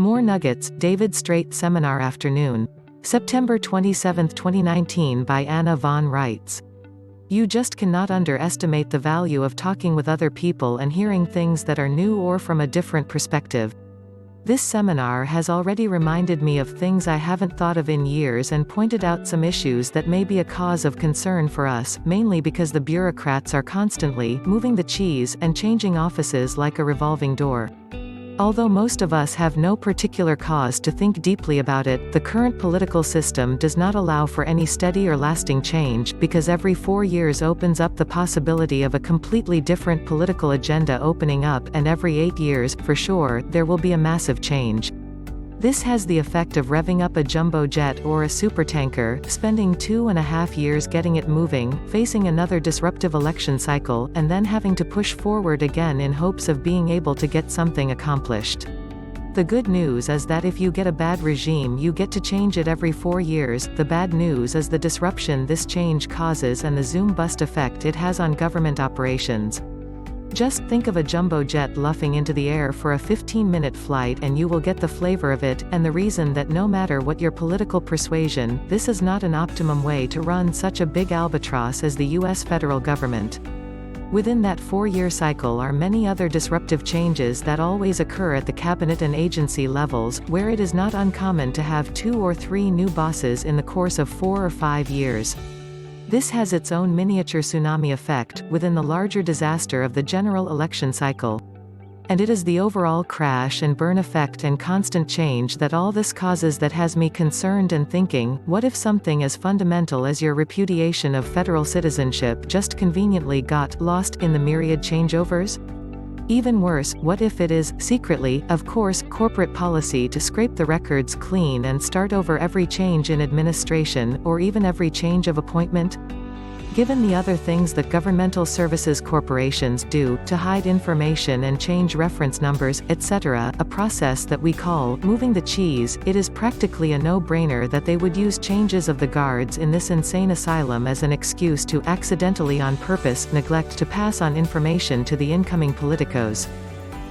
More Nuggets, David Straight Seminar Afternoon. September 27, 2019 by Anna von Reitz. You just cannot underestimate the value of talking with other people and hearing things that are new or from a different perspective. This seminar has already reminded me of things I haven't thought of in years and pointed out some issues that may be a cause of concern for us, mainly because the bureaucrats are constantly moving the cheese and changing offices like a revolving door. Although most of us have no particular cause to think deeply about it, the current political system does not allow for any steady or lasting change, because every 4 years opens up the possibility of a completely different political agenda opening up, and every 8 years, for sure, there will be a massive change. This has the effect of revving up a jumbo jet or a supertanker, spending 2.5 years getting it moving, facing another disruptive election cycle, and then having to push forward again in hopes of being able to get something accomplished. The good news is that if you get a bad regime, you get to change it every 4 years. The bad news is the disruption this change causes and the zoom bust effect it has on government operations. Just think of a jumbo jet luffing into the air for a 15-minute flight and you will get the flavor of it, and the reason that no matter what your political persuasion, this is not an optimum way to run such a big albatross as the US federal government. Within that 4-year cycle are many other disruptive changes that always occur at the cabinet and agency levels, where it is not uncommon to have 2 or 3 new bosses in the course of 4 or 5 years. This has its own miniature tsunami effect, within the larger disaster of the general election cycle. And it is the overall crash and burn effect and constant change that all this causes that has me concerned and thinking, what if something as fundamental as your repudiation of federal citizenship just conveniently got lost in the myriad changeovers? Even worse, what if it is, secretly, of course, corporate policy to scrape the records clean and start over every change in administration, or even every change of appointment? Given the other things that governmental services corporations do, to hide information and change reference numbers, etc., a process that we call moving the cheese, it is practically a no-brainer that they would use changes of the guards in this insane asylum as an excuse to accidentally on purpose neglect to pass on information to the incoming politicos.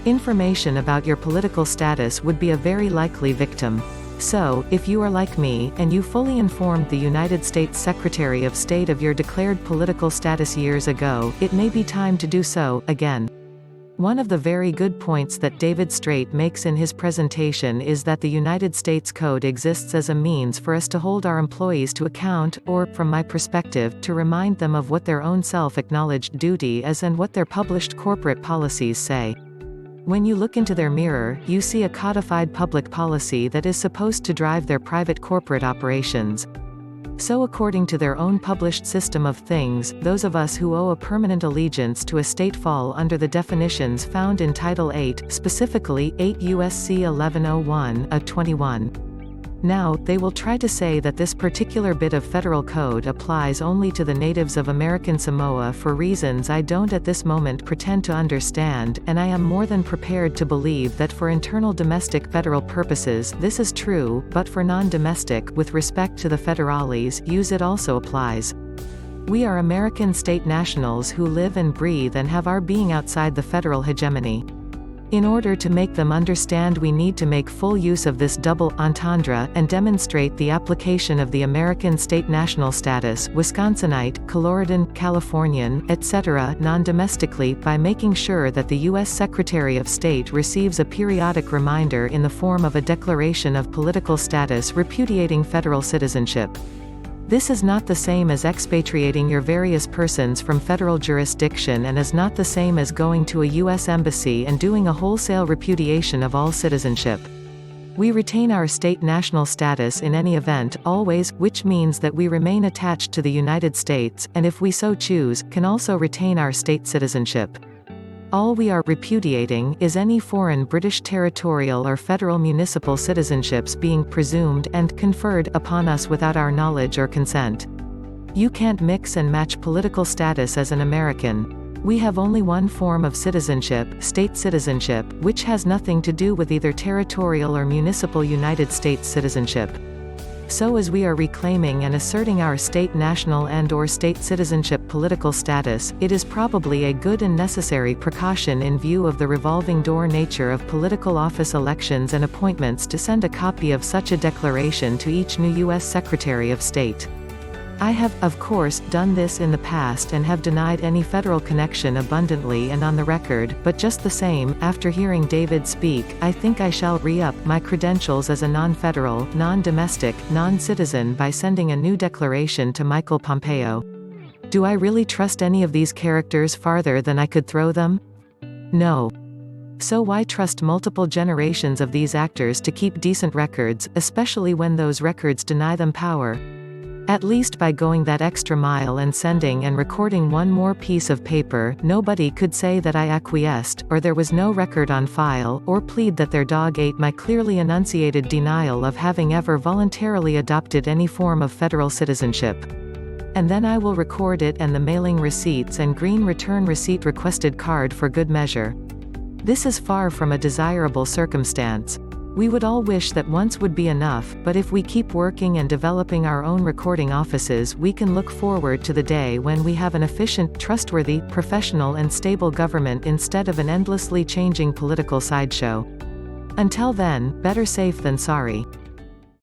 Information about your political status would be a very likely victim. So, if you are like me, and you fully informed the United States Secretary of State of your declared political status years ago, it may be time to do so, again. One of the very good points that David Straight makes in his presentation is that the United States Code exists as a means for us to hold our employees to account, or, from my perspective, to remind them of what their own self-acknowledged duty is and what their published corporate policies say. When you look into their mirror, you see a codified public policy that is supposed to drive their private corporate operations. So according to their own published system of things, those of us who owe a permanent allegiance to a state fall under the definitions found in Title 8, specifically 8 U.S.C. 1101, a 21. Now, they will try to say that this particular bit of federal code applies only to the natives of American Samoa for reasons I don't at this moment pretend to understand, and I am more than prepared to believe that for internal domestic federal purposes this is true, but for non-domestic, with respect to the federales, use it also applies. We are American state nationals who live and breathe and have our being outside the federal hegemony. In order to make them understand, we need to make full use of this double entendre, and demonstrate the application of the American state national status, Wisconsinite, Coloradan, Californian, etc., non-domestically, by making sure that the U.S. Secretary of State receives a periodic reminder in the form of a declaration of political status repudiating federal citizenship. This is not the same as expatriating your various persons from federal jurisdiction, and is not the same as going to a U.S. embassy and doing a wholesale repudiation of all citizenship. We retain our state national status in any event, always, which means that we remain attached to the United States, and if we so choose, can also retain our state citizenship. All we are repudiating is any foreign British territorial or federal municipal citizenships being presumed and conferred upon us without our knowledge or consent. You can't mix and match political status as an American. We have only one form of citizenship, state citizenship, which has nothing to do with either territorial or municipal United States citizenship. So as we are reclaiming and asserting our state national and/or state citizenship political status, it is probably a good and necessary precaution in view of the revolving door nature of political office elections and appointments to send a copy of such a declaration to each new U.S. Secretary of State. I have, of course, done this in the past and have denied any federal connection abundantly and on the record, but just the same, after hearing David speak, I think I shall re-up my credentials as a non-federal, non-domestic, non-citizen by sending a new declaration to Michael Pompeo. Do I really trust any of these characters farther than I could throw them? No. So why trust multiple generations of these actors to keep decent records, especially when those records deny them power? At least by going that extra mile and sending and recording one more piece of paper, nobody could say that I acquiesced, or there was no record on file, or plead that their dog ate my clearly enunciated denial of having ever voluntarily adopted any form of federal citizenship. And then I will record it and the mailing receipts and green return receipt requested card for good measure. This is far from a desirable circumstance. We would all wish that once would be enough, but if we keep working and developing our own recording offices, we can look forward to the day when we have an efficient, trustworthy, professional and stable government instead of an endlessly changing political sideshow. Until then, better safe than sorry.